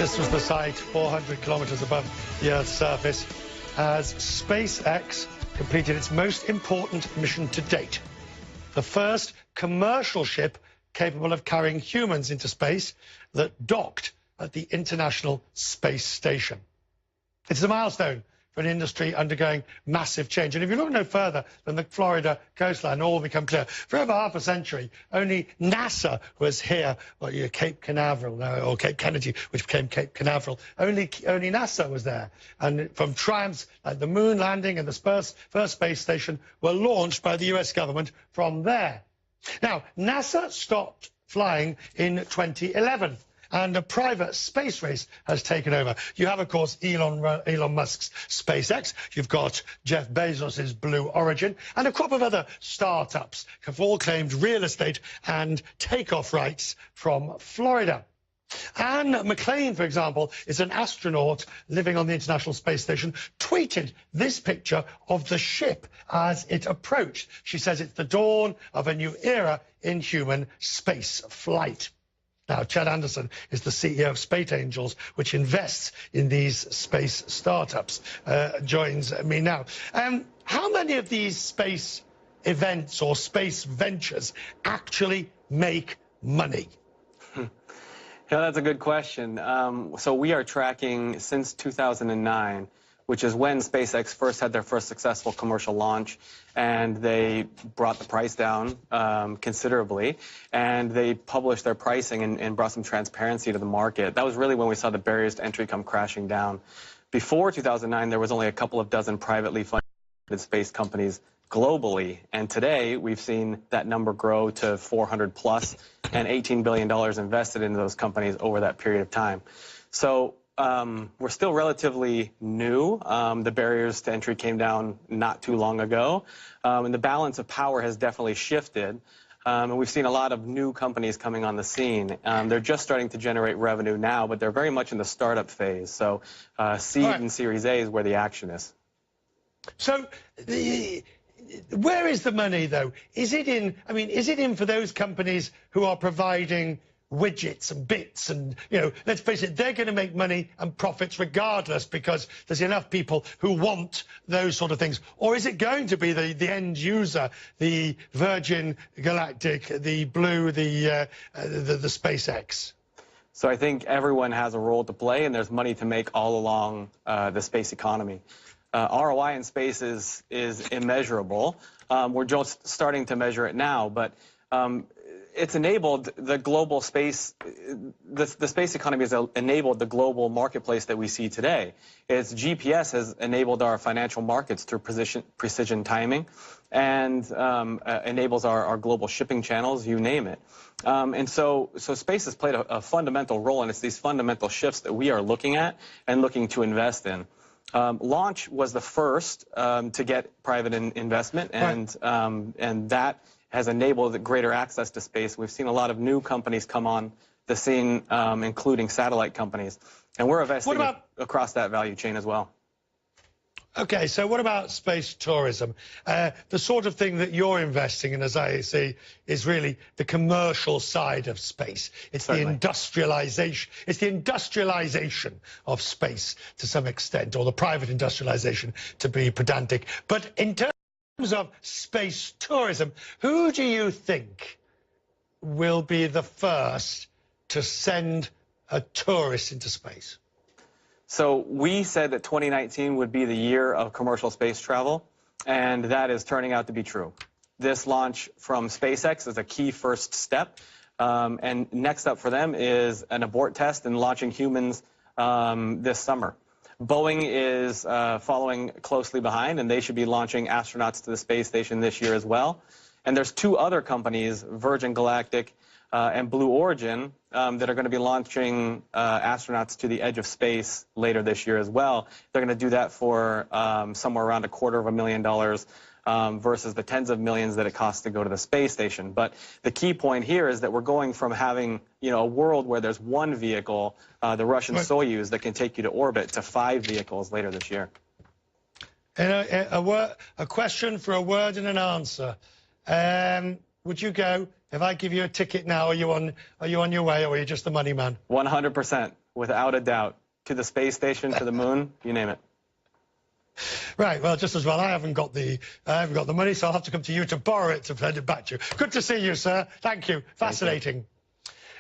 This was the site 400 kilometers above the Earth's surface as SpaceX completed its most important mission to date. The first commercial ship capable of carrying humans into space that docked at the International Space Station. It's a milestone for an industry undergoing massive change. And if you look no further than the Florida coastline, all will become clear. For over half a century, only NASA was here, or Cape Canaveral, or Cape Kennedy, which became Cape Canaveral. Only NASA was there. And from triumphs like the moon landing and the first space station were launched by the US government from there. Now, NASA stopped flying in 2011. And a private space race has taken over. You have, of course, Elon Musk's SpaceX. You've got Jeff Bezos's Blue Origin, and a crop of other startups have all claimed real estate and takeoff rights from Florida. Anne McLean, for example, is an astronaut living on the International Space Station, tweeted this picture of the ship as it approached. She says it's the dawn of a new era in human space flight. Now, Chad Anderson is the CEO of Space Angels, which invests in these space startups, joins me now. How many of these space events or space ventures actually make money? Yeah, that's a good question. So we are tracking since 2009, which is when SpaceX first had their first successful commercial launch, and they brought the price down considerably, and they published their pricing and brought some transparency to the market. That was really when we saw the barriers to entry come crashing down. Before 2009, there was only a couple of dozen privately funded space companies globally, and today we've seen that number grow to 400 plus and $18 billion invested in those companies over that period of time. So we're still relatively new. The barriers to entry came down not too long ago, and the balance of power has definitely shifted. And we've seen a lot of new companies coming on the scene. They're just starting to generate revenue now, but they're very much in the startup phase. So seed and Series A is where the action is. So where is the money, though? Is it in, is it in for those companies who are providing widgets and bits and, let's face it, they're going to make money and profits regardless because there's enough people who want those sort of things? Or is it going to be the end user, the Virgin Galactic, the Blue, the SpaceX? So I think everyone has a role to play, and there's money to make all along the space economy. ROI in space is immeasurable. We're just starting to measure it now, but it's enabled the global space, the space economy has enabled the global marketplace that we see today. Its GPS has enabled our financial markets through precision timing, and enables our global shipping channels, you name it. And so space has played a fundamental role, and it's these fundamental shifts that we are looking at and looking to invest in. Launch was the first to get private investment, and that has enabled greater access to space. We've seen a lot of new companies come on the scene, including satellite companies. And we're investing across that value chain as well. Okay, so what about space tourism? The sort of thing that you're investing in, as I see, is really the commercial side of space. It's the industrialization. It's the industrialization of space to some extent, or the private industrialization, to be pedantic. But in terms of space tourism, who do you think will be the first to send a tourist into space? So we said that 2019 would be the year of commercial space travel, and that is turning out to be true. This launch from SpaceX is a key first step, and next up for them is an abort test and launching humans this summer. Boeing is following closely behind, and they should be launching astronauts to the space station this year as well. And there's two other companies, Virgin Galactic and Blue Origin, that are going to be launching astronauts to the edge of space later this year as well. They're going to do that for somewhere around $250,000 versus the tens of millions that it costs to go to the space station. But the key point here is that we're going from having, a world where there's one vehicle, the Russian Soyuz, that can take you to orbit, to 5 vehicles later this year. And a question for a word and an answer. Would you go? If I give you a ticket now, are you on your way, or are you just the money man? 100%. without a doubt. To the space station, to the moon, you name it. Right, well, just as well, I haven't got the money, so I'll have to come to you to borrow it to send it back to you. Good to see you, sir. Thank you. Fascinating.